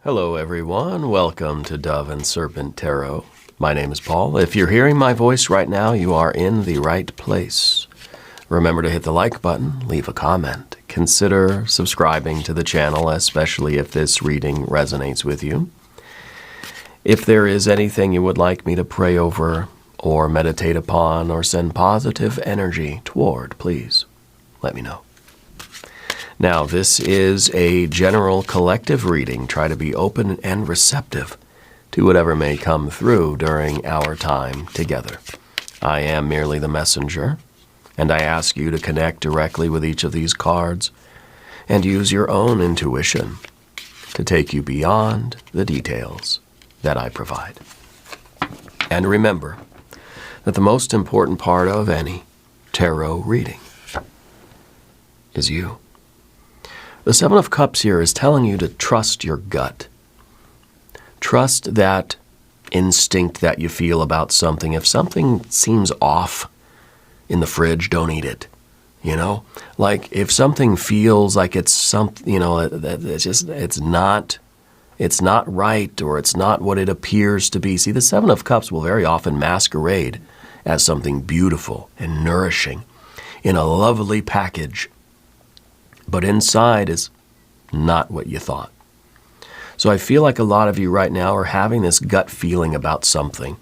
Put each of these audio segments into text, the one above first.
Hello everyone, welcome to Dove and Serpent Tarot. My name is Paul. If you're hearing my voice right now, you are in the right place. Remember to hit the like button, leave a comment. Consider subscribing to the channel, especially if this reading resonates with you. If there is anything you would like me to pray over or meditate upon or send positive energy toward, please let me know. Now, this is a general collective reading. Try to be open and receptive to whatever may come through during our time together. I am merely the messenger, and I ask you to connect directly with each of these cards and use your own intuition to take you beyond the details that I provide. And remember that the most important part of any tarot reading is you. The Seven of Cups here is telling you to trust your gut. Trust that instinct that you feel about something. If something seems off in the fridge, don't eat it. You know, like if something feels like it's something, you know, it's not right, or it's not what it appears to be. See, the Seven of Cups will very often masquerade as something beautiful and nourishing in a lovely package, but inside is not what you thought. So I feel like a lot of you right now are having this gut feeling about something.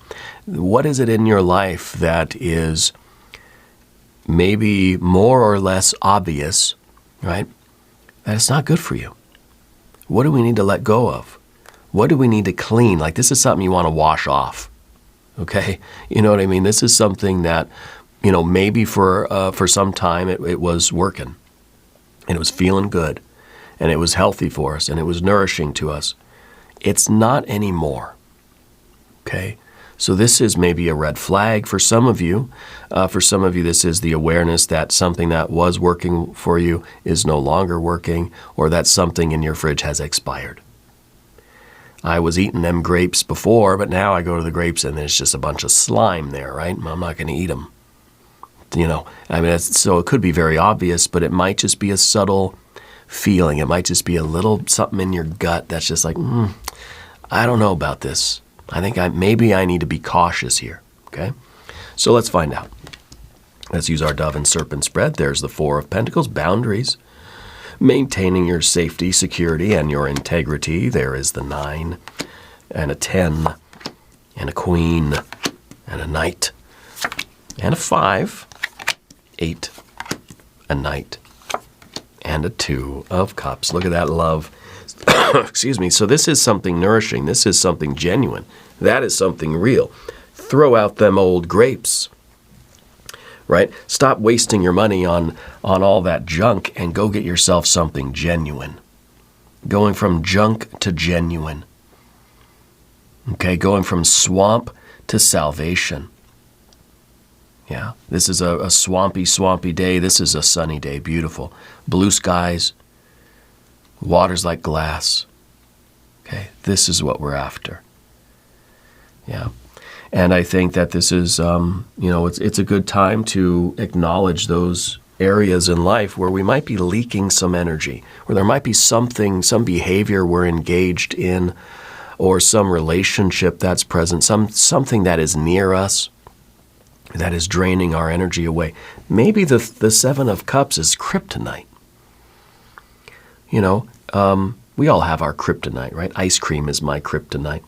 What is it in your life that is maybe more or less obvious, right, that it's not good for you? What do we need to let go of? What do we need to clean? Like, this is something you want to wash off, okay? You know what I mean? This is something that, you know, maybe for some time it was working, and it was feeling good, and it was healthy for us, and it was nourishing to us. It's not anymore, okay? So this is maybe a red flag for some of you. For some of you, this is the awareness that something that was working for you is no longer working, or that something in your fridge has expired. I was eating them grapes before, but now I go to the grapes and there's just a bunch of slime there, right? I'm not going to eat them. You know, I mean, so it could be very obvious, but it might just be a subtle feeling. It might just be a little something in your gut that's just like, I don't know about this. I think maybe I need to be cautious here, okay? So let's find out. Let's use our Dove and Serpent spread. There's the Four of Pentacles, boundaries, maintaining your safety, security, and your integrity. There is the 9 and a 10 and a Queen and a Knight and a 5, 8, a Knight, and a 2 of Cups. Look at that love. Excuse me. So this is something nourishing. This is something genuine. That is something real. Throw out them old grapes, right? Stop wasting your money on all that junk and go get yourself something genuine. Going from junk to genuine. Okay, going from swamp to salvation. Yeah, this is a swampy day. This is a sunny day, beautiful. Blue skies, water's like glass. Okay, this is what we're after. Yeah, and I think that this is, you know, it's a good time to acknowledge those areas in life where we might be leaking some energy, where there might be something, some behavior we're engaged in, or some relationship that's present, something that is near us, that is draining our energy away. Maybe the Seven of Cups is kryptonite. You know, we all have our kryptonite, right? Ice cream is my kryptonite.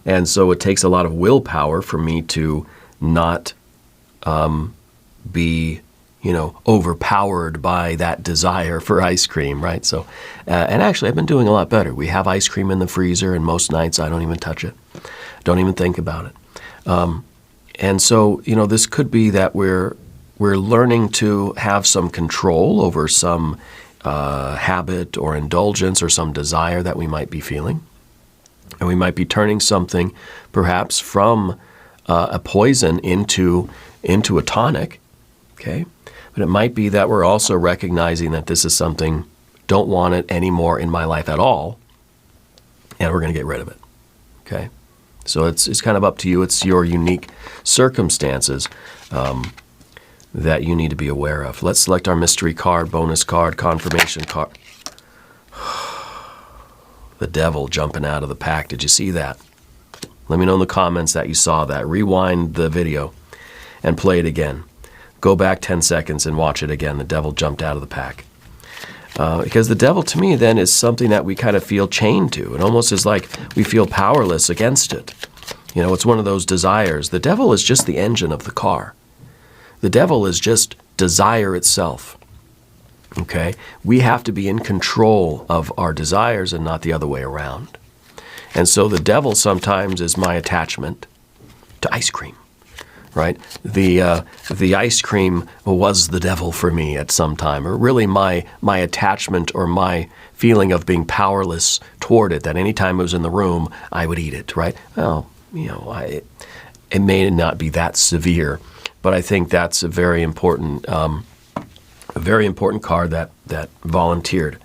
And so it takes a lot of willpower for me to not be, you know, overpowered by that desire for ice cream, right? So, and actually I've been doing a lot better. We have ice cream in the freezer, and most nights I don't even touch it. Don't even think about it. And so, you know, this could be that we're learning to have some control over some habit or indulgence or some desire that we might be feeling. And we might be turning something perhaps from a poison into a tonic, okay? But it might be that we're also recognizing that this is something, don't want it anymore in my life at all, and we're going to get rid of it, okay? So it's kind of up to you. It's your unique circumstances that you need to be aware of. Let's select our mystery card, bonus card, confirmation card. The devil jumping out of the pack. Did you see that? Let me know in the comments that you saw that. Rewind the video and play it again. Go back 10 seconds and watch it again. The devil jumped out of the pack. Because the devil, to me, then, is something that we kind of feel chained to. It almost is like we feel powerless against it. You know, it's one of those desires. The devil is just the engine of the car. The devil is just desire itself. Okay? We have to be in control of our desires and not the other way around. And so the devil sometimes is my attachment to ice cream. Right? The ice cream was the devil for me at some time, or really my attachment or my feeling of being powerless toward it, that any time it was in the room, I would eat it, right? Well, you know, it may not be that severe, but I think that's a very important card that volunteered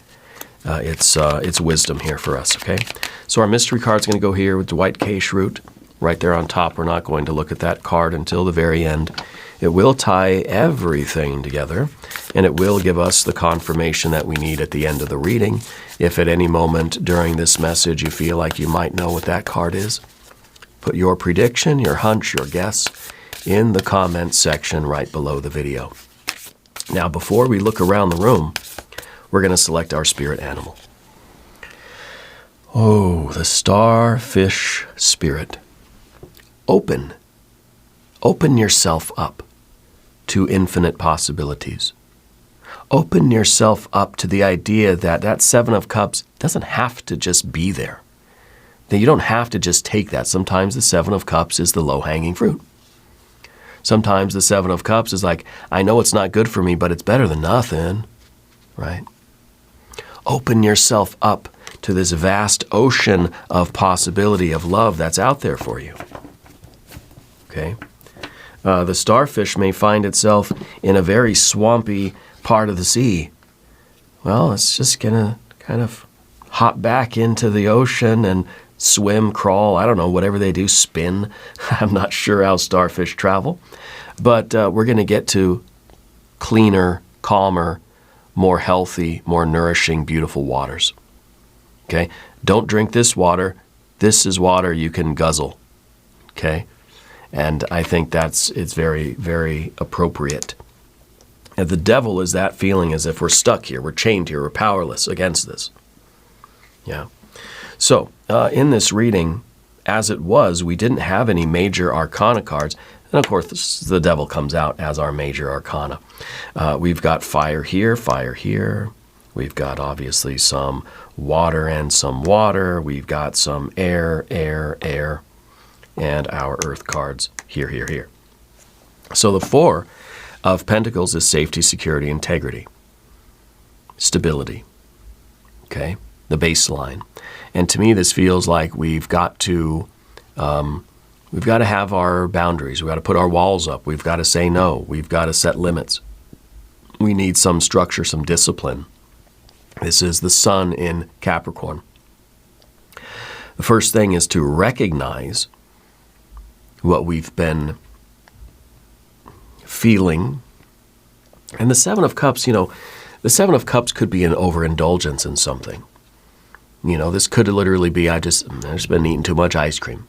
its wisdom here for us, okay? So our mystery card's going to go here with the white cache root. Right there on top. We're not going to look at that card until the very end. It will tie everything together, and it will give us the confirmation that we need at the end of the reading. If at any moment during this message you feel like you might know what that card is, put your prediction, your hunch, your guess in the comments section right below the video. Now, before we look around the room, we're going to select our spirit animal. Oh, the starfish spirit. Open yourself up to infinite possibilities. Open yourself up to the idea that that Seven of Cups doesn't have to just be there. That you don't have to just take that. Sometimes the Seven of Cups is the low-hanging fruit. Sometimes the Seven of Cups is like, I know it's not good for me, but it's better than nothing, right? Open yourself up to this vast ocean of possibility of love that's out there for you. Okay, the starfish may find itself in a very swampy part of the sea. Well, it's just going to kind of hop back into the ocean and swim, crawl, I don't know, whatever they do, spin. I'm not sure how starfish travel. But we're going to get to cleaner, calmer, more healthy, more nourishing, beautiful waters. Okay, don't drink this water. This is water you can guzzle. Okay. And I think it's very, very appropriate. And the devil is that feeling as if we're stuck here, we're chained here, we're powerless against this. Yeah. So in this reading, as it was, we didn't have any major arcana cards. And of course, the devil comes out as our major arcana. We've got fire here, fire here. We've got obviously some water and some water. We've got some air, air, air. And our earth cards here, here, here. So the Four of Pentacles is safety, security, integrity, stability, okay, the baseline. And to me, this feels like we've got to have our boundaries. We've got to put our walls up. We've got to say no. We've got to set limits. We need some structure, some discipline. This is the sun in Capricorn. The first thing is to recognize what we've been feeling. And the Seven of Cups, you know, the Seven of Cups could be an overindulgence in something. You know, this could literally be, I've just been eating too much ice cream.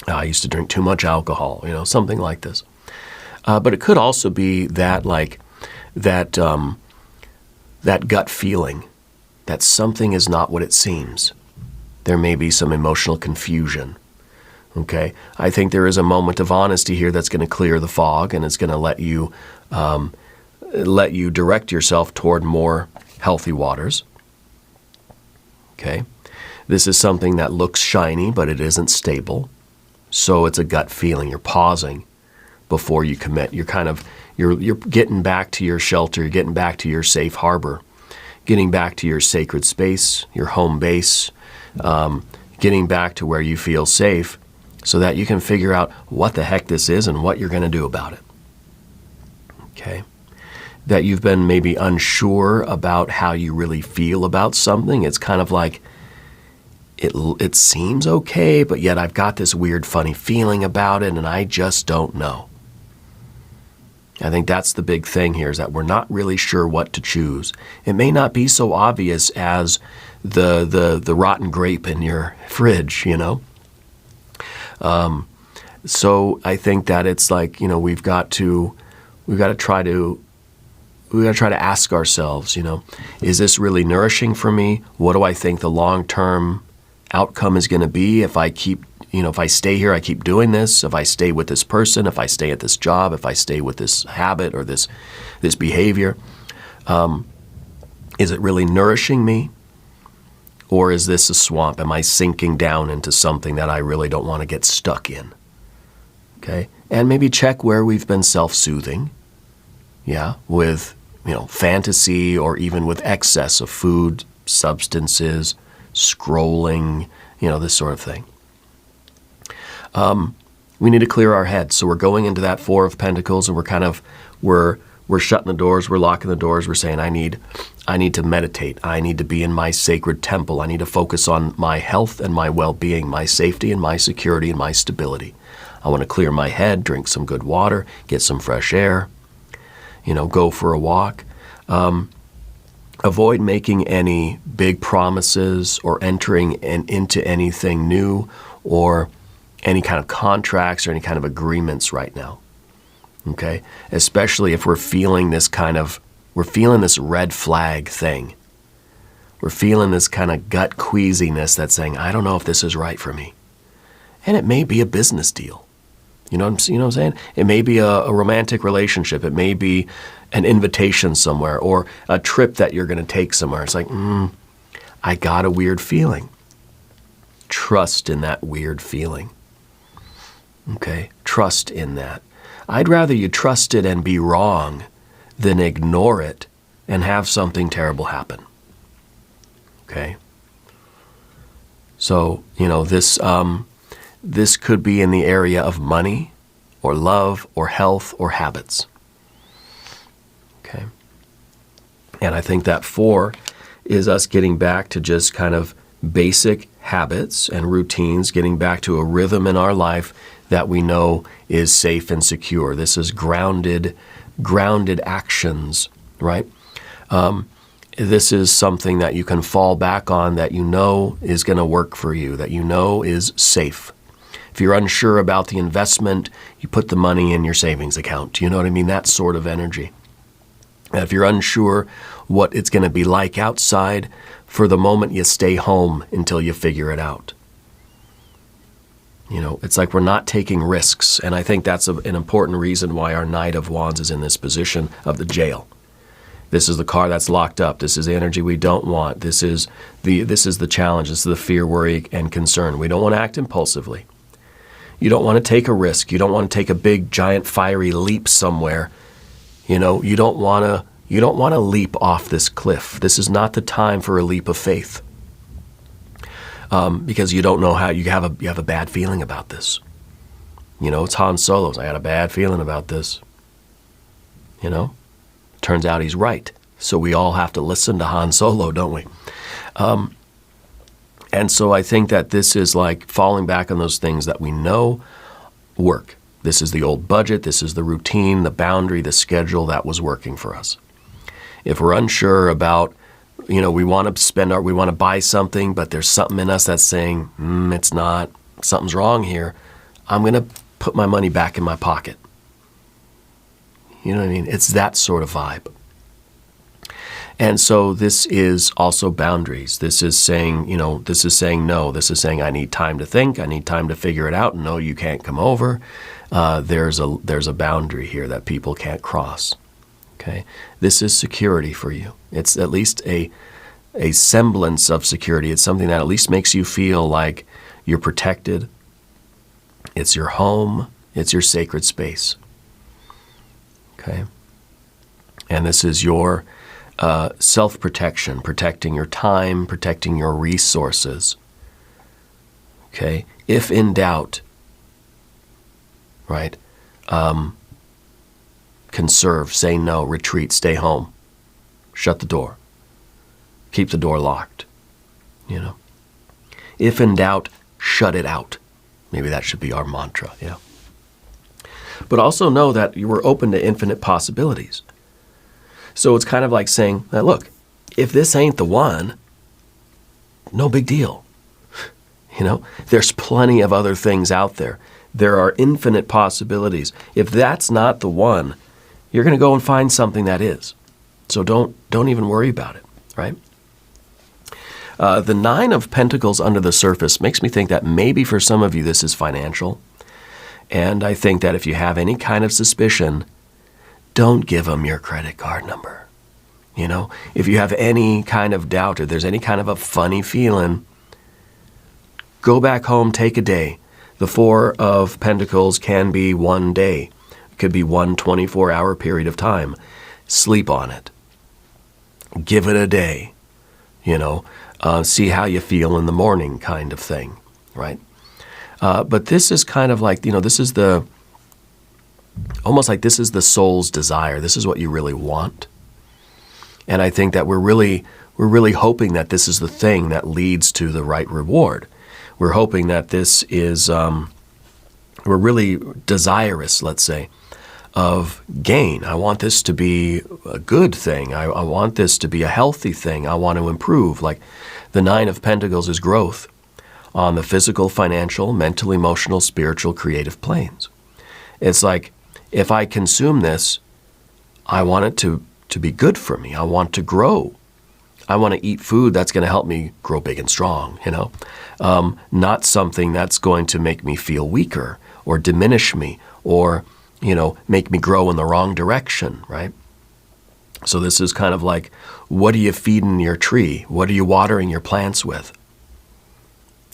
I used to drink too much alcohol, you know, something like this. But it could also be that, like, that gut feeling that something is not what it seems. There may be some emotional confusion. Okay, I think there is a moment of honesty here that's going to clear the fog, and it's going to let you direct yourself toward more healthy waters. Okay, this is something that looks shiny, but it isn't stable. So it's a gut feeling. You're pausing before you commit. You're getting back to your shelter. You're getting back to your safe harbor, getting back to your sacred space, your home base, getting back to where you feel safe, so that you can figure out what the heck this is and what you're going to do about it. Okay? That you've been maybe unsure about how you really feel about something. It's kind of like, it seems okay, but yet I've got this weird, funny feeling about it, and I just don't know. I think that's the big thing here, is that we're not really sure what to choose. It may not be so obvious as the rotten grape in your fridge, So I think that it's like, we've got to try to ask ourselves, is this really nourishing for me? What do I think the long-term outcome is going to be if I keep, if I stay here, I keep doing this, if I stay with this person, if I stay at this job, if I stay with this habit or this behavior? Is it really nourishing me? Or is this a swamp? Am I sinking down into something that I really don't want to get stuck in? Okay? And maybe check where we've been self-soothing, with, fantasy or even with excess of food, substances, scrolling, this sort of thing. We need to clear our heads. So we're going into that Four of Pentacles, and we're shutting the doors, we're locking the doors, we're saying, I need to meditate, I need to be in my sacred temple, I need to focus on my health and my well-being, my safety and my security and my stability. I want to clear my head, drink some good water, get some fresh air, go for a walk. Avoid making any big promises or entering into anything new or any kind of contracts or any kind of agreements right now. Okay? Especially if we're feeling this red flag thing. We're feeling this kind of gut queasiness that's saying, I don't know if this is right for me. And it may be a business deal. You know what I'm saying? It may be a romantic relationship. It may be an invitation somewhere or a trip that you're going to take somewhere. It's like, I got a weird feeling. Trust in that weird feeling. Okay? Trust in that. I'd rather you trust it and be wrong than ignore it and have something terrible happen. Okay? So, this could be in the area of money or love or health or habits. Okay? And I think that 4 is us getting back to just kind of basic habits and routines, getting back to a rhythm in our life that we know is safe and secure. This is grounded actions, right? This is something that you can fall back on that you know is going to work for you, that you know is safe. If you're unsure about the investment, you put the money in your savings account. You know what I mean? That sort of energy. And if you're unsure what it's going to be like outside, for the moment you stay home until you figure it out. It's like we're not taking risks. And I think that's an important reason why our Knight of Wands is in this position of the jail. This is the car that's locked up. This is the energy we don't want. This is the challenge. This is the fear, worry, and concern. We don't want to act impulsively. You don't want to take a risk. You don't want to take a big, giant, fiery leap somewhere. You don't want to leap off this cliff. This is not the time for a leap of faith. Because you don't know how, you have a bad feeling about this. It's Han Solo's. I had a bad feeling about this. Turns out he's right. So we all have to listen to Han Solo, don't we? And so I think that this is like falling back on those things that we know work. This is the old budget. This is the routine, the boundary, the schedule that was working for us. If we're unsure about, we want to buy something, but there's something in us that's saying, it's not, something's wrong here. I'm going to put my money back in my pocket. You know what I mean? It's that sort of vibe. And so this is also boundaries. This is saying, this is saying no. This is saying I need time to think. I need time to figure it out. No, you can't come over. There's a boundary here that people can't cross. Okay? This is security for you. It's at least a semblance of security. It's something that at least makes you feel like you're protected. It's your home. It's your sacred space. Okay? And this is your self-protection, protecting your time, protecting your resources. Okay? If in doubt, right? Conserve, say no, retreat, stay home. Shut the door. Keep the door locked. If in doubt, shut it out. Maybe that should be our mantra, yeah. But also know that you were open to infinite possibilities. So it's kind of like saying, now look, if this ain't the one, no big deal. You know, there's plenty of other things out there. There are infinite possibilities. If that's not the one, you're going to go and find something that is. So don't even worry about it, right? The Nine of Pentacles under the surface makes me think that maybe for some of you this is financial. And I think that if you have any kind of suspicion, don't give them your credit card number. You know, if you have any kind of doubt or there's any kind of a funny feeling, go back home, take a day. The Four of Pentacles can be one day. It could be one 24-hour period of time. Sleep on it. Give it a day. You know, see how you feel in the morning kind of thing, right? But this is kind of like, you know, this is almost like this is the soul's desire. This is what you really want. And I think that we're really hoping that this is the thing that leads to the right reward. We're hoping that this is, we're really desirous, let's say, of gain. I want this to be a good thing. I want this to be a healthy thing. I want to improve. Like the Nine of Pentacles is growth on the physical, financial, mental, emotional, spiritual, creative planes. It's like, if I consume this, I want it to be good for me. I want to grow. I want to eat food that's going to help me grow big and strong, you know, not something that's going to make me feel weaker or diminish me or, you know, make me grow in the wrong direction, right? So this is kind of like, what are you feeding your tree? What are you watering your plants with?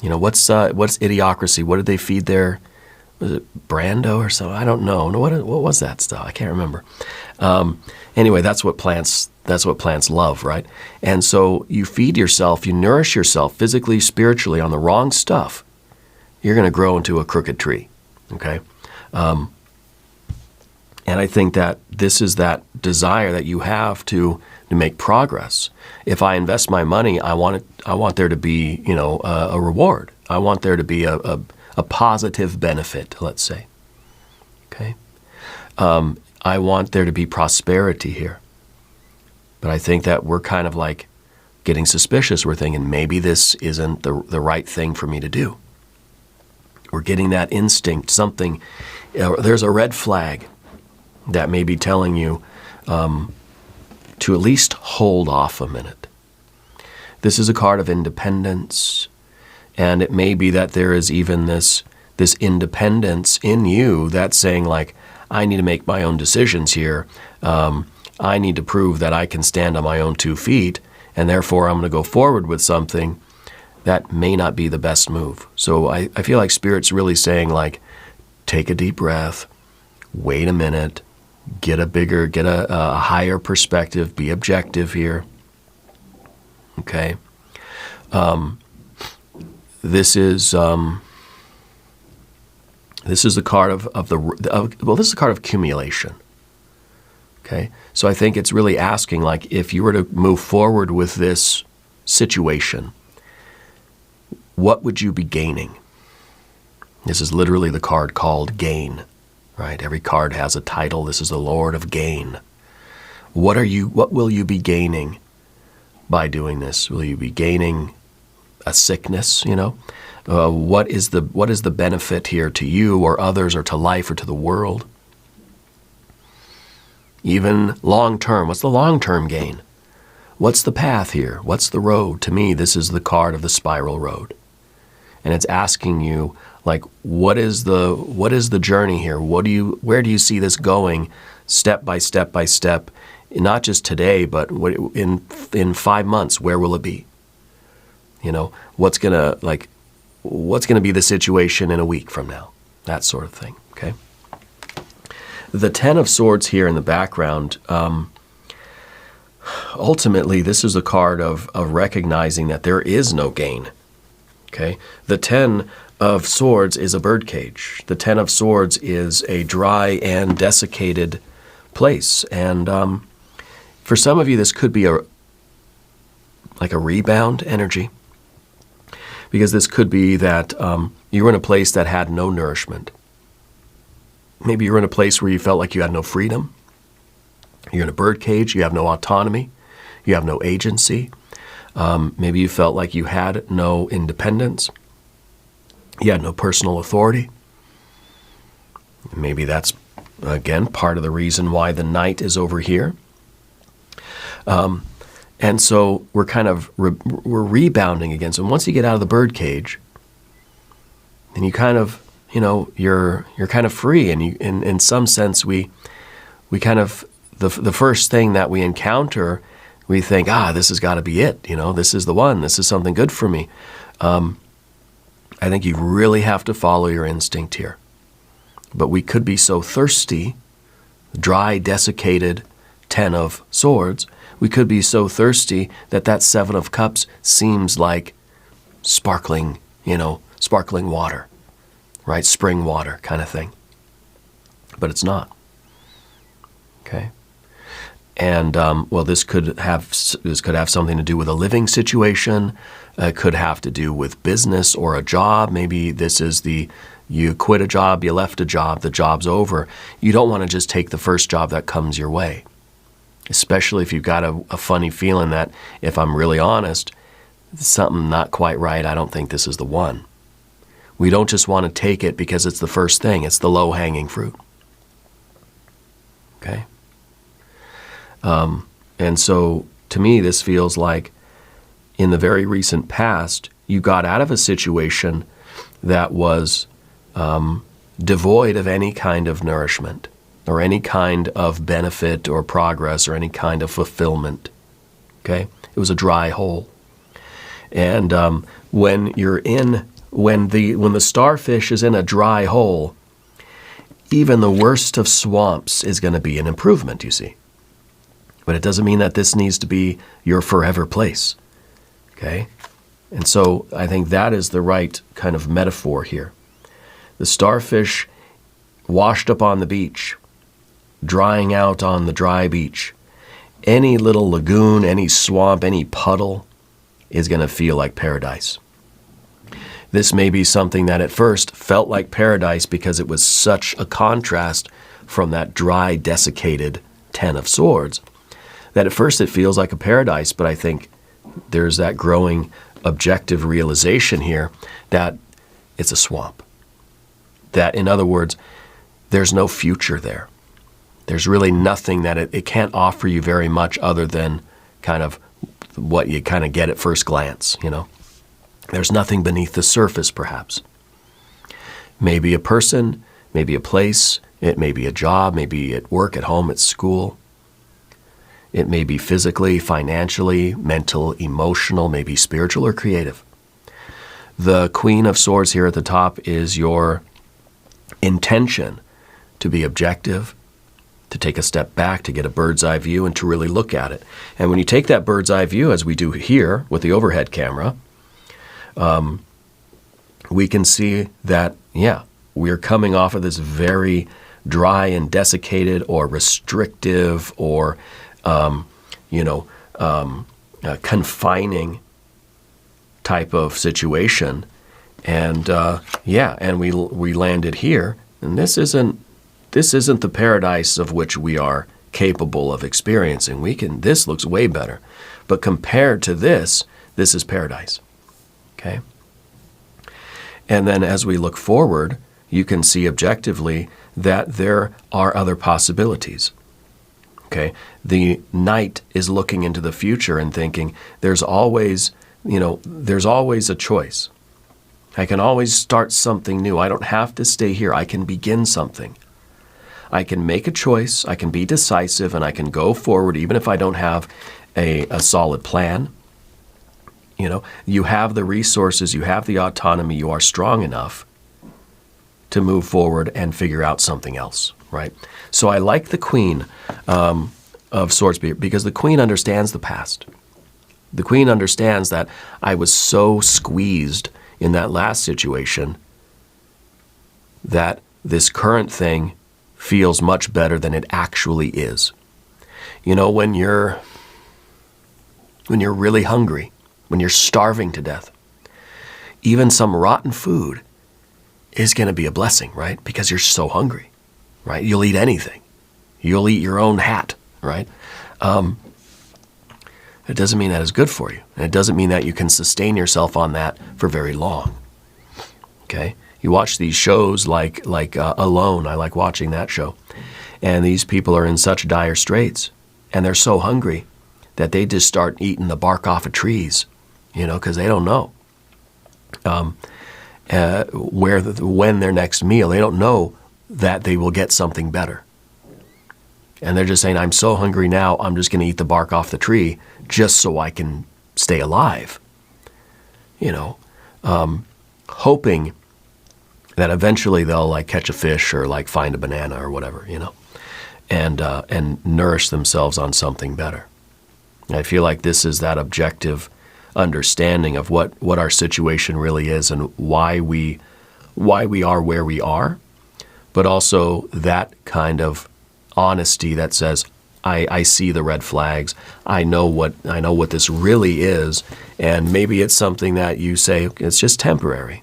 You know, what's Idiocracy? What did they feed their, was it Brando or something? I don't know. What was that stuff? I can't remember. Anyway, that's what plants love, right? And so you feed yourself, you nourish yourself physically, spiritually on the wrong stuff, you're going to grow into a crooked tree, okay? And I think that this is that desire that you have to make progress. If I invest my money, I want there to be, you know, a reward. I want there to be a positive benefit, let's say. Okay? I want there to be prosperity here. But I think that we're kind of like getting suspicious. We're thinking maybe this isn't the right thing for me to do. We're getting that instinct, something, there's a red flag that may be telling you to at least hold off a minute. This is a card of independence, and it may be that there is even this independence in you that's saying like, I need to make my own decisions here. I need to prove that I can stand on my own 2 feet, and therefore I'm going to go forward with something that may not be the best move. So I feel like Spirit's really saying like, take a deep breath, wait a minute, get a higher perspective, be objective here. Okay. This is the card this is a card of accumulation. Okay. So I think it's really asking, like, if you were to move forward with this situation, what would you be gaining? This is literally the card called Gain, right? Every card has a title. This is the Lord of Gain. What will you be gaining by doing this? Will you be gaining a sickness, you know? What is the benefit here to you or others or to life or to the world? Even long-term, what's the long-term gain? What's the path here? What's the road? To me, this is the card of the spiral road. And it's asking you, like, what is the journey here? Where do you see this going step by step by step? Not just today, but in 5 months, where will it be? You know, what's gonna be the situation in a week from now? That sort of thing, okay? The Ten of Swords here in the background, ultimately, this is a card of recognizing that there is no gain, okay? The Ten of Swords is a birdcage. The Ten of Swords is a dry and desiccated place. And for some of you, this could be like a rebound energy, because this could be that you were in a place that had no nourishment. Maybe you're in a place where you felt like you had no freedom. You're in a birdcage. You have no autonomy. You have no agency. Maybe you felt like you had no independence. You had no personal authority. Maybe that's, again, part of the reason why the Knight is over here. And so we're kind of we're rebounding against. And once you get out of the birdcage, then you kind of, you're kind of free. And in some sense, we kind of, the first thing that we encounter, we think, this has got to be it. This is the one. This is something good for me. I think you really have to follow your instinct here. But we could be so thirsty, dry, desiccated 10 of Swords, we could be so thirsty that 7 of Cups seems like sparkling, sparkling water, right? Spring water kind of thing. But it's not. Okay? And, this could have something to do with a living situation. It could have to do with business or a job. Maybe this is you quit a job, you left a job, the job's over. You don't want to just take the first job that comes your way, especially if you've got a funny feeling that, if I'm really honest, something not quite right, I don't think this is the one. We don't just want to take it because it's the first thing. It's the low-hanging fruit. Okay? And so, to me, this feels like in the very recent past, you got out of a situation that was devoid of any kind of nourishment or any kind of benefit or progress or any kind of fulfillment. Okay? It was a dry hole. And when the starfish is in a dry hole, even the worst of swamps is going to be an improvement, you see. But it doesn't mean that this needs to be your forever place. Okay? And so I think that is the right kind of metaphor here. The starfish washed up on the beach, drying out on the dry beach. Any little lagoon, any swamp, any puddle is going to feel like paradise. This may be something that at first felt like paradise because it was such a contrast from that dry, desiccated 10 of Swords, that at first it feels like a paradise, but I think there's that growing objective realization here that it's a swamp. That, in other words, there's no future there. There's really nothing that it can't offer you very much other than kind of what you kind of get at first glance, There's nothing beneath the surface, perhaps. Maybe a person, maybe a place, it may be a job, maybe at work, at home, at school. It may be physically, financially, mental, emotional, maybe spiritual or creative. The Queen of Swords here at the top is your intention to be objective, to take a step back, to get a bird's eye view, and to really look at it. And when you take that bird's eye view, as we do here with the overhead camera, we can see that, we're coming off of this very dry and desiccated or restrictive or, confining type of situation. And, and we landed here. And this isn't the paradise of which we are capable of experiencing. This looks way better. But compared to this is paradise. Okay? And then as we look forward, you can see objectively that there are other possibilities. Okay? The Knight is looking into the future and thinking there's always a choice. I can always start something new. I don't have to stay here. I can begin something. I can make a choice. I can be decisive, and I can go forward even if I don't have a solid plan. You have the resources, you have the autonomy, you are strong enough to move forward and figure out something else, right? So I like the Queen of Swords because the Queen understands the past. The Queen understands that I was so squeezed in that last situation that this current thing feels much better than it actually is. When you're really hungry, when you're starving to death, even some rotten food is going to be a blessing, right? Because you're so hungry, right? You'll eat anything. You'll eat your own hat, right? It doesn't mean that is good for you. And it doesn't mean that you can sustain yourself on that for very long. Okay? You watch these shows like Alone. I like watching that show. And these people are in such dire straits, and they're so hungry that they just start eating the bark off of trees, because they don't know when their next meal. They don't know that they will get something better. And they're just saying, I'm so hungry now, I'm just going to eat the bark off the tree just so I can stay alive. Hoping that eventually they'll catch a fish or find a banana or whatever, and nourish themselves on something better. I feel like this is that objective understanding of what our situation really is and why we are where we are, but also that kind of honesty that says, I see the red flags. I know what this really is, and maybe it's something that you say it's just temporary.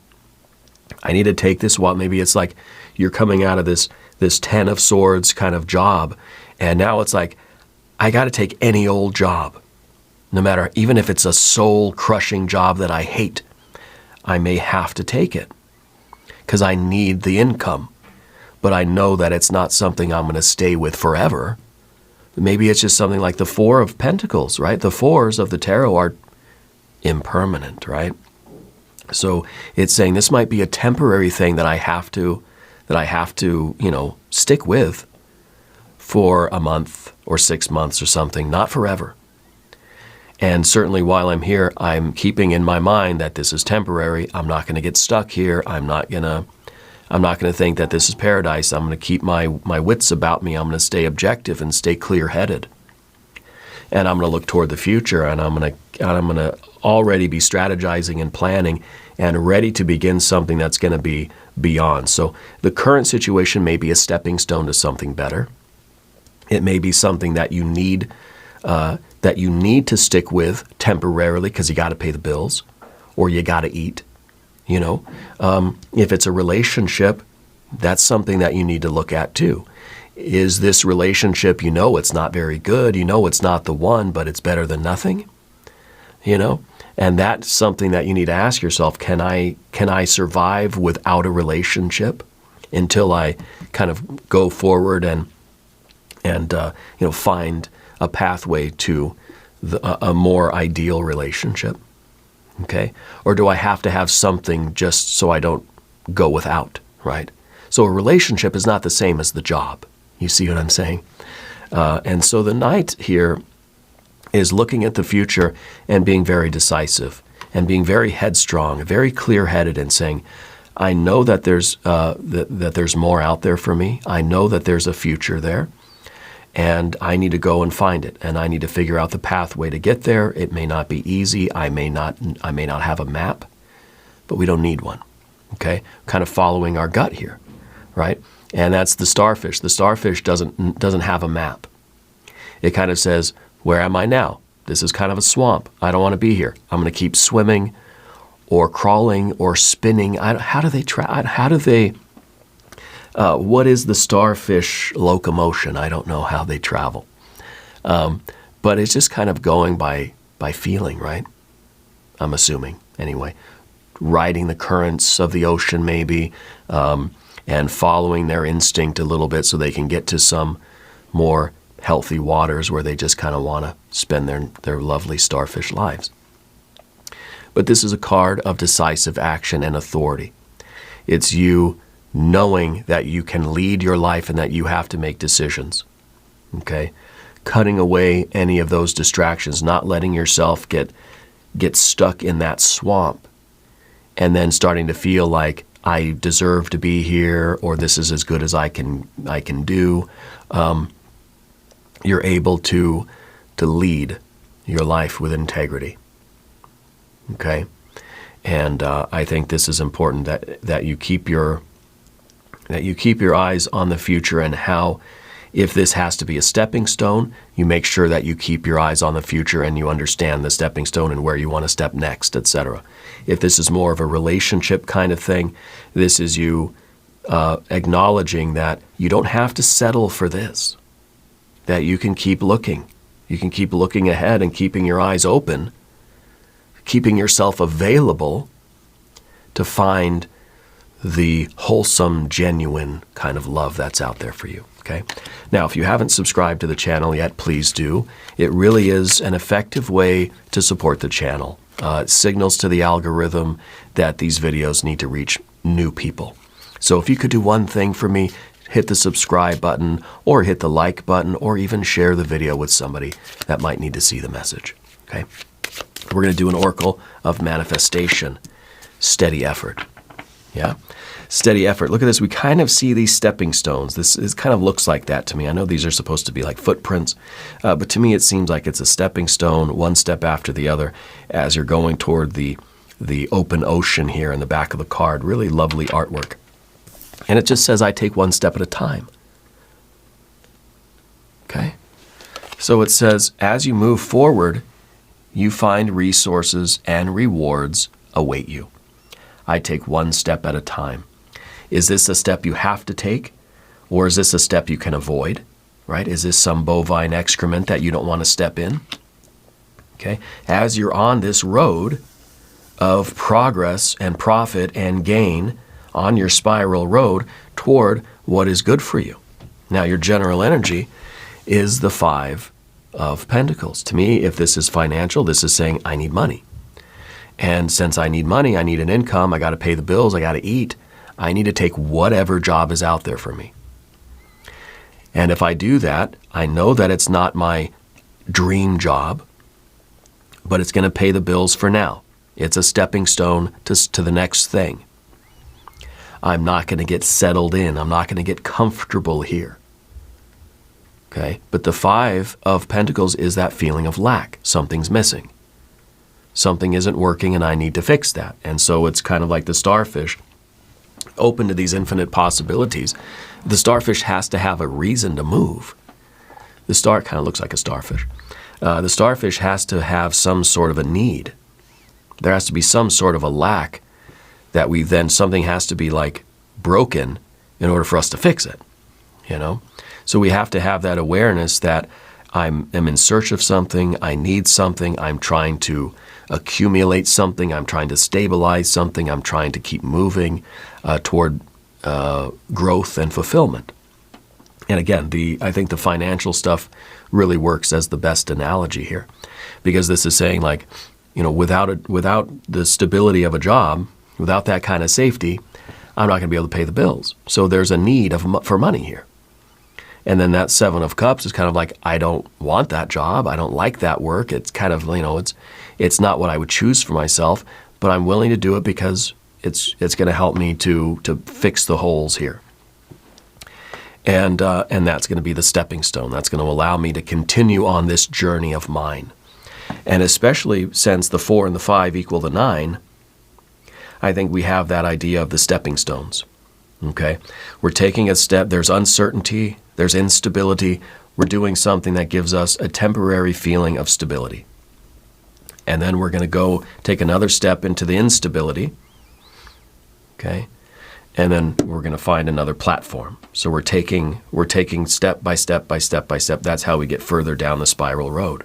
I need to take this while maybe it's like you're coming out of this 10 of Swords kind of job, and now it's like I got to take any old job, no matter, even if it's a soul-crushing job that I hate. I may have to take it because I need the income, but I know that it's not something I'm going to stay with forever. Maybe it's just something like the Four of Pentacles, right? The fours of the tarot are impermanent, right? So it's saying this might be a temporary thing that I have to, stick with for a month or 6 months or something, not forever. And certainly while I'm here, I'm keeping in my mind that this is temporary. I'm not going to get stuck here. I'm not going to think that this is paradise. I'm going to keep my wits about me. I'm going to stay objective and stay clear-headed. And I'm going to look toward the future, and I'm going to already be strategizing and planning and ready to begin something that's going to be beyond. So the current situation may be a stepping stone to something better. It may be something that you need to stick with temporarily because you got to pay the bills or you got to eat. If it's a relationship, that's something that you need to look at too. Is this relationship, it's not very good, it's not the one, but it's better than nothing? And that's something that you need to ask yourself, can I survive without a relationship until I kind of go forward and find a pathway to a more ideal relationship? Okay? Or do I have to have something just so I don't go without, right? So a relationship is not the same as the job. You see what I'm saying? And so the Knight here is looking at the future and being very decisive and being very headstrong, very clear-headed, and saying, I know that there's that there's more out there for me. I know that there's a future there, and I need to go and find it, and I need to figure out the pathway to get there. It may not be easy. I may not have a map, but we don't need one. Okay, kind of following our gut here, right? And that's the starfish. The starfish doesn't have a map. It kind of says, where am I now? This is kind of a swamp. I don't want to be here. I'm going to keep swimming or crawling or spinning. How do they what is the starfish locomotion? I don't know how they travel. But it's just kind of going by feeling, right? I'm assuming, anyway. Riding the currents of the ocean, maybe, and following their instinct a little bit so they can get to some more healthy waters where they just kind of want to spend their lovely starfish lives. But this is a card of decisive action and authority. It's you knowing that you can lead your life and that you have to make decisions. Okay? Cutting away any of those distractions, not letting yourself get stuck in that swamp and then starting to feel like I deserve to be here, or this is as good as I can do. You're able to lead your life with integrity. Okay, and I think this is important that you keep your eyes on the future and how, if this has to be a stepping stone, you make sure that you keep your eyes on the future and you understand the stepping stone and where you want to step next, etc. If this is more of a relationship kind of thing, this is you acknowledging that you don't have to settle for this, that you can keep looking, You can keep looking ahead and keeping your eyes open, keeping yourself available to find the wholesome, genuine kind of love that's out there for you, okay? Now, if you haven't subscribed to the channel yet, please do. It really is an effective way to support the channel. It signals to the algorithm that these videos need to reach new people. So if you could do one thing for me, hit the subscribe button or hit the like button or even share the video with somebody that might need to see the message, okay? We're going to do an oracle of manifestation, steady effort, yeah? Steady effort. Look at this. We kind of see these stepping stones. This kind of looks like that to me. I know these are supposed to be like footprints, but to me it seems like it's a stepping stone, one step after the other, as you're going toward the open ocean here in the back of the card. Really lovely artwork. And it just says, I take one step at a time. Okay? So it says, as you move forward, you find resources and rewards await you. I take one step at a time. Is this a step you have to take? Or is this a step you can avoid? Right? Is this some bovine excrement that you don't want to step in? Okay? As you're on this road of progress and profit and gain, on your spiral road toward what is good for you. Now, your general energy is the Five of Pentacles. To me, if this is financial, this is saying I need money. And since I need money, I need an income, I got to pay the bills, I got to eat, I need to take whatever job is out there for me. And if I do that, I know that it's not my dream job, but it's going to pay the bills for now. It's a stepping stone to the next thing. I'm not going to get settled in. I'm not going to get comfortable here. Okay? But the Five of Pentacles is that feeling of lack. Something's missing. Something isn't working and I need to fix that. And so it's kind of like the starfish, open to these infinite possibilities. The starfish has to have a reason to move. The star kind of looks like a starfish. The starfish has to have some sort of a need. There has to be some sort of a lack that something has to be like broken in order for us to fix it, you know? So we have to have that awareness that I'm in search of something, I need something, I'm trying to accumulate something, I'm trying to stabilize something, I'm trying to keep moving toward growth and fulfillment. And again, I think the financial stuff really works as the best analogy here, because this is saying like, you know, without the stability of a job, without that kind of safety, I'm not going to be able to pay the bills. So there's a need for money here. And then that Seven of Cups is kind of like, I don't want that job. I don't like that work. It's kind of, you know, it's not what I would choose for myself, but I'm willing to do it because it's going to help me to fix the holes here. And that's going to be the stepping stone. That's going to allow me to continue on this journey of mine. And especially since the 4 and the 5 equal the 9, I think we have that idea of the stepping stones, okay? We're taking a step, there's uncertainty, there's instability, we're doing something that gives us a temporary feeling of stability. And then we're going to go take another step into the instability, okay? And then we're going to find another platform. So we're taking step by step by step by step. That's how we get further down the spiral road.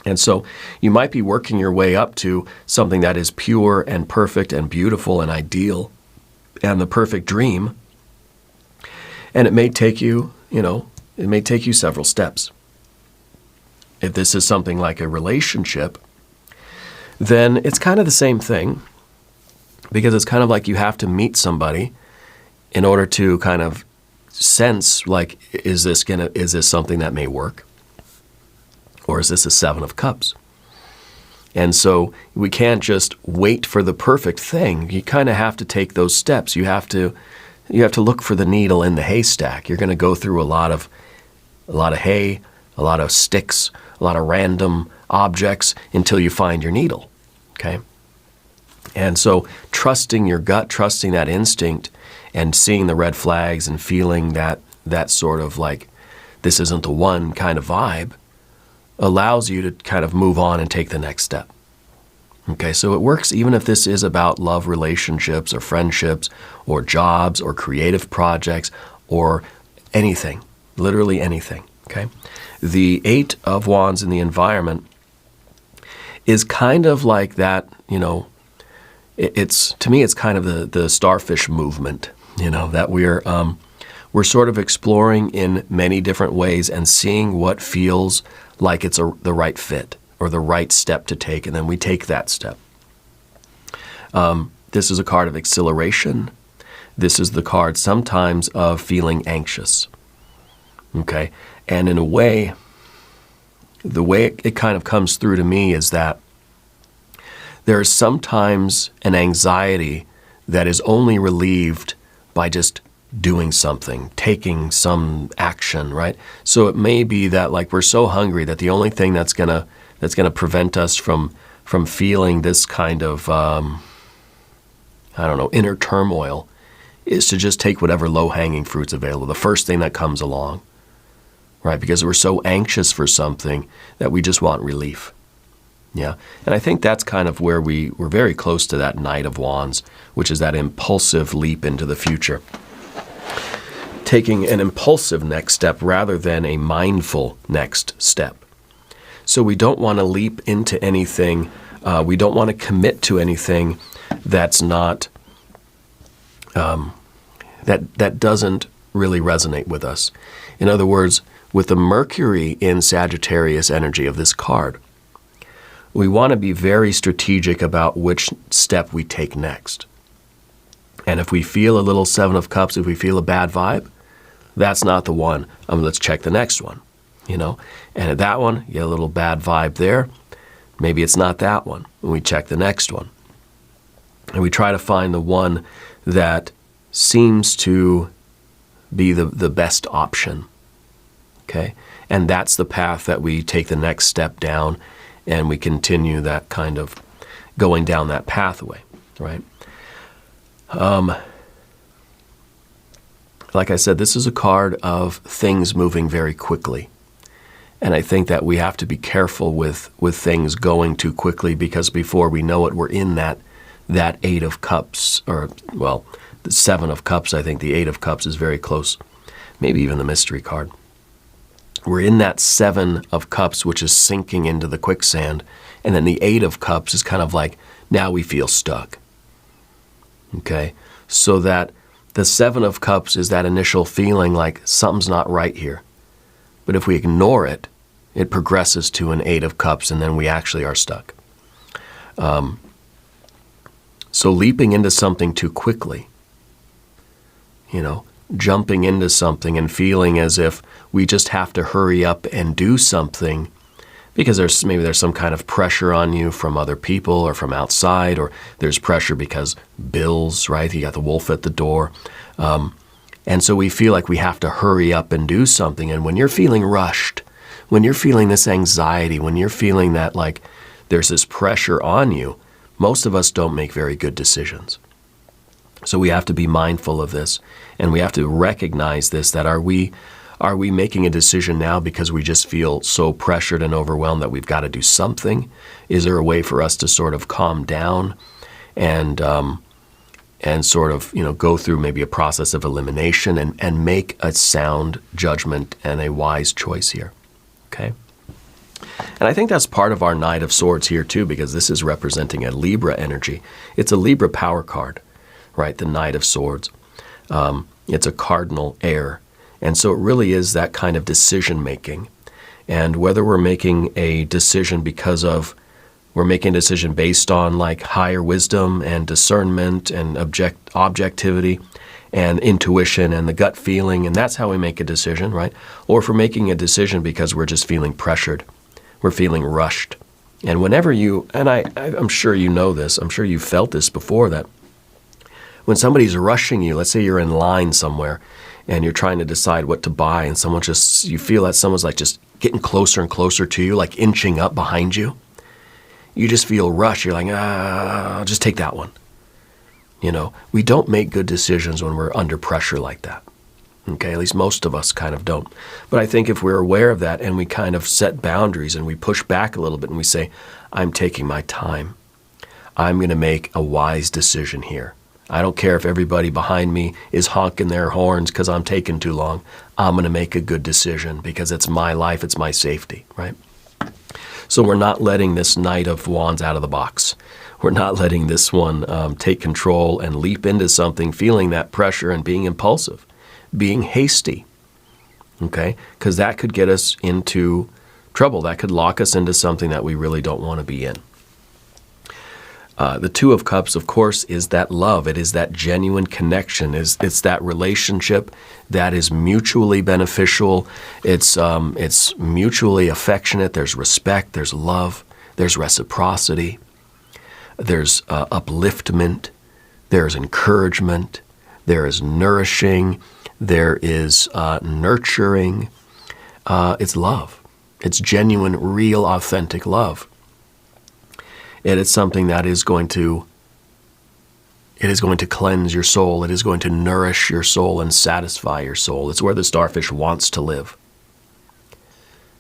And so you might be working your way up to something that is pure and perfect and beautiful and ideal and the perfect dream. And it may take you, it may take you several steps. If this is something like a relationship, then it's kind of the same thing, because it's kind of like you have to meet somebody in order to kind of sense, like, is this something that may work? Or is this a Seven of Cups? And so we can't just wait for the perfect thing. You kind of have to take those steps. You have to look for the needle in the haystack. You're going to go through a lot of hay, a lot of sticks, a lot of random objects until you find your needle, okay? And so trusting your gut, trusting that instinct, and seeing the red flags and feeling that sort of like, this isn't the one kind of vibe, allows you to kind of move on and take the next step. Okay, so it works even if this is about love relationships or friendships or jobs or creative projects or anything, literally anything, okay? The Eight of Wands in the environment is kind of like that, you know, it's, to me, it's kind of the starfish movement, you know, that we're sort of exploring in many different ways and seeing what feels like it's the right fit or the right step to take, and then we take that step. This is a card of exhilaration. This is the card sometimes of feeling anxious. Okay? And in a way, the way it kind of comes through to me is that there is sometimes an anxiety that is only relieved by just doing something, taking some action, right? So it may be that, like, we're so hungry that the only thing that's gonna prevent us from feeling this kind of I don't know, inner turmoil is to just take whatever low-hanging fruit's available, the first thing that comes along, right? Because we're so anxious for something that we just want relief. Yeah, and I think that's kind of where we're very close to that Knight of Wands, which is that impulsive leap into the future. Taking an impulsive next step rather than a mindful next step. So we don't want to leap into anything, we don't want to commit to anything that's not, that doesn't really resonate with us. In other words, with the Mercury in Sagittarius energy of this card, we want to be very strategic about which step we take next. And if we feel a little Seven of Cups, if we feel a bad vibe, that's not the one. Let's check the next one, you know. And at that one, you get a little bad vibe there. Maybe it's not that one. And we check the next one. And we try to find the one that seems to be the best option, okay? And that's the path that we take the next step down, and we continue that kind of going down that pathway, right? Like I said, this is a card of things moving very quickly. And I think that we have to be careful with things going too quickly, because before we know it, we're in that Eight of Cups, or, well, the Seven of Cups. I think the Eight of Cups is very close, maybe even the Mystery card. We're in that Seven of Cups, which is sinking into the quicksand, and then the Eight of Cups is kind of like, now we feel stuck, okay? So that the Seven of Cups is that initial feeling like something's not right here. But if we ignore it, it progresses to an Eight of Cups, and then we actually are stuck. So leaping into something too quickly, you know, jumping into something and feeling as if we just have to hurry up and do something because maybe there's some kind of pressure on you from other people or from outside, or there's pressure because bills, right? You got the wolf at the door. And so we feel like we have to hurry up and do something. And when you're feeling rushed, when you're feeling this anxiety, when you're feeling that like there's this pressure on you, most of us don't make very good decisions. So we have to be mindful of this, and we have to recognize this, that are we making a decision now because we just feel so pressured and overwhelmed that we've got to do something? Is there a way for us to sort of calm down and sort of, you know, go through maybe a process of elimination and make a sound judgment and a wise choice here, okay? And I think that's part of our Knight of Swords here too, because this is representing a Libra energy. It's a Libra power card, right? The Knight of Swords. It's a cardinal air. And so it really is that kind of decision making. And whether we're making a decision because of, we're making a decision based on like higher wisdom and discernment and objectivity and intuition and the gut feeling, and that's how we make a decision, right? Or if we're making a decision because we're just feeling pressured, we're feeling rushed. And whenever you, and I'm sure you know this, I'm sure you've felt this before, that when somebody's rushing you, let's say you're in line somewhere and you're trying to decide what to buy, and someone just, you feel that someone's like just getting closer and closer to you, like inching up behind you. You just feel rushed. You're like, I'll just take that one. You know, we don't make good decisions when we're under pressure like that. Okay, at least most of us kind of don't. But I think if we're aware of that and we kind of set boundaries and we push back a little bit and we say, I'm taking my time. I'm going to make a wise decision here. I don't care if everybody behind me is honking their horns because I'm taking too long. I'm going to make a good decision because it's my life, it's my safety, right? So we're not letting this Knight of Wands out of the box. We're not letting this one take control and leap into something, feeling that pressure and being impulsive, being hasty, okay? Because that could get us into trouble. That could lock us into something that we really don't want to be in. The Two of Cups, of course, is that love. It is that genuine connection. It's that relationship that is mutually beneficial. It's mutually affectionate. There's respect. There's love. There's reciprocity. There's upliftment. There's encouragement. There is nourishing. There is nurturing. It's love. It's genuine, real, authentic love. It is something that is going to cleanse your soul. It is going to nourish your soul and satisfy your soul. It's where the starfish wants to live.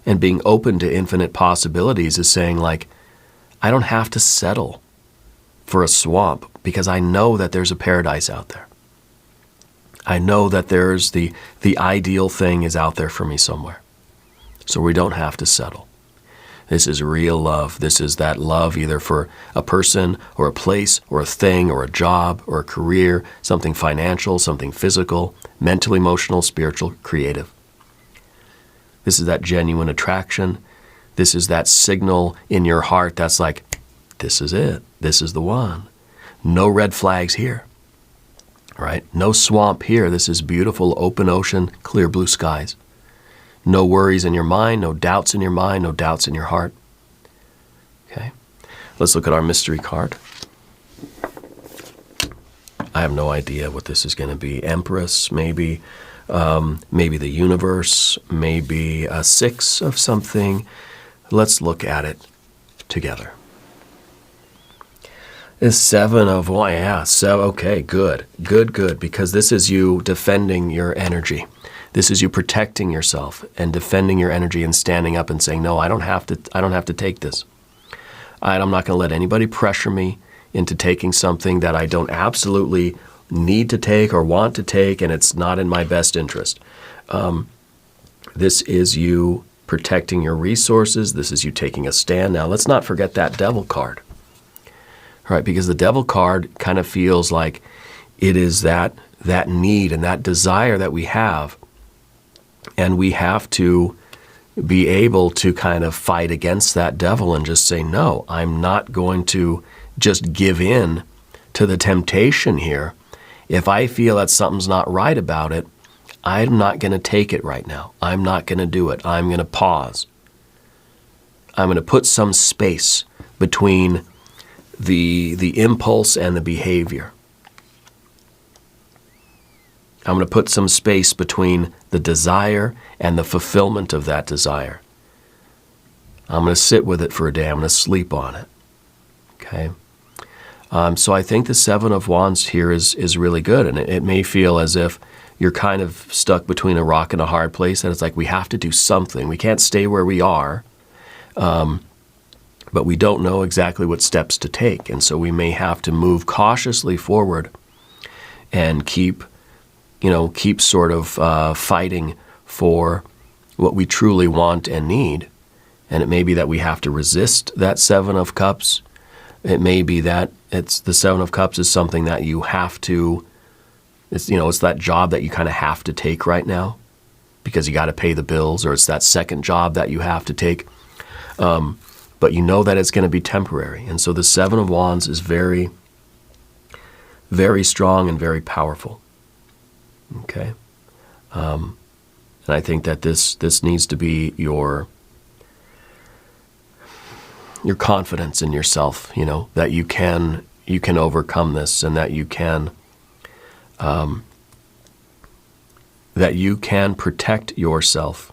And being open to infinite possibilities is saying, like, I don't have to settle for a swamp because I know that there's a paradise out there. I know that there's the ideal thing is out there for me somewhere. So we don't have to settle. This is real love. This is that love either for a person or a place or a thing or a job or a career, something financial, something physical, mental, emotional, spiritual, creative. This is that genuine attraction. This is that signal in your heart that's like, this is it. This is the one. No red flags here, right? No swamp here. This is beautiful, open ocean, clear blue skies. No worries in your mind, no doubts in your mind, no doubts in your heart. Okay, let's look at our mystery card. I have no idea what this is going to be. Empress, maybe the universe, maybe a six of something. Let's look at it together. Is seven of, well, yeah, seven, okay, good, because this is you defending your energy. This is you protecting yourself and defending your energy and standing up and saying, no, I don't have to take this. I'm not going to let anybody pressure me into taking something that I don't absolutely need to take or want to take, and it's not in my best interest. This is you protecting your resources. This is you taking a stand. Now, let's not forget that Devil card, right? Because the Devil card kind of feels like it is that need and that desire that we have. And we have to be able to kind of fight against that devil and just say, no, I'm not going to just give in to the temptation here. If I feel that something's not right about it, I'm not going to take it right now. I'm not going to do it. I'm going to pause. I'm going to put some space between the impulse and the behavior. I'm going to put some space between the desire and the fulfillment of that desire. I'm going to sit with it for a day. I'm going to sleep on it. Okay? So I think the Seven of Wands here is really good. And it may feel as if you're kind of stuck between a rock and a hard place. And it's like we have to do something. We can't stay where we are. But we don't know exactly what steps to take. And so we may have to move cautiously forward and keep sort of fighting for what we truly want and need. And it may be that we have to resist that Seven of Cups. It may be that the Seven of Cups is something that you have to, it's that job that you kind of have to take right now because you got to pay the bills, or it's that second job that you have to take. But you know that it's going to be temporary. And so the Seven of Wands is very, very strong and very powerful. Okay, and I think that this needs to be your confidence in yourself. That you can overcome this, and that you can protect yourself.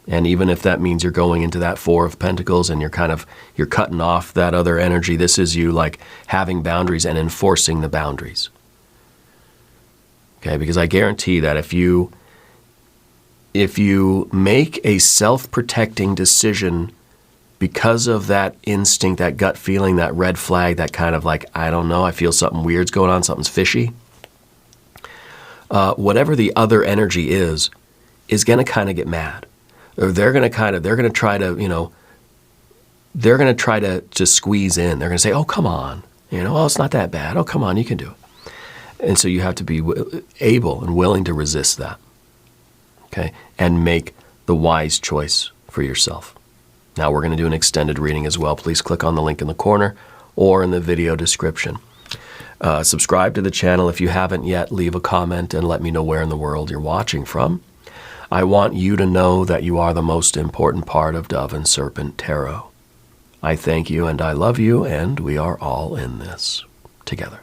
And even if that means you're going into that Four of Pentacles and you're cutting off that other energy, this is you like having boundaries and enforcing the boundaries. Okay, because I guarantee that if you make a self-protecting decision because of that instinct, that gut feeling, that red flag, that kind of like, I don't know, I feel something weird's going on, something's fishy. Whatever the other energy is going to kind of get mad. Or they're going to try to, they're going to try to squeeze in. They're going to say, oh, come on. Oh, it's not that bad. Oh, come on, you can do it. And so you have to be able and willing to resist that, okay, and make the wise choice for yourself. Now we're going to do an extended reading as well. Please click on the link in the corner or in the video description. Subscribe to the channel if you haven't yet. Leave a comment and let me know where in the world you're watching from. I want you to know that you are the most important part of Dove and Serpent Tarot. I thank you and I love you, and we are all in this together.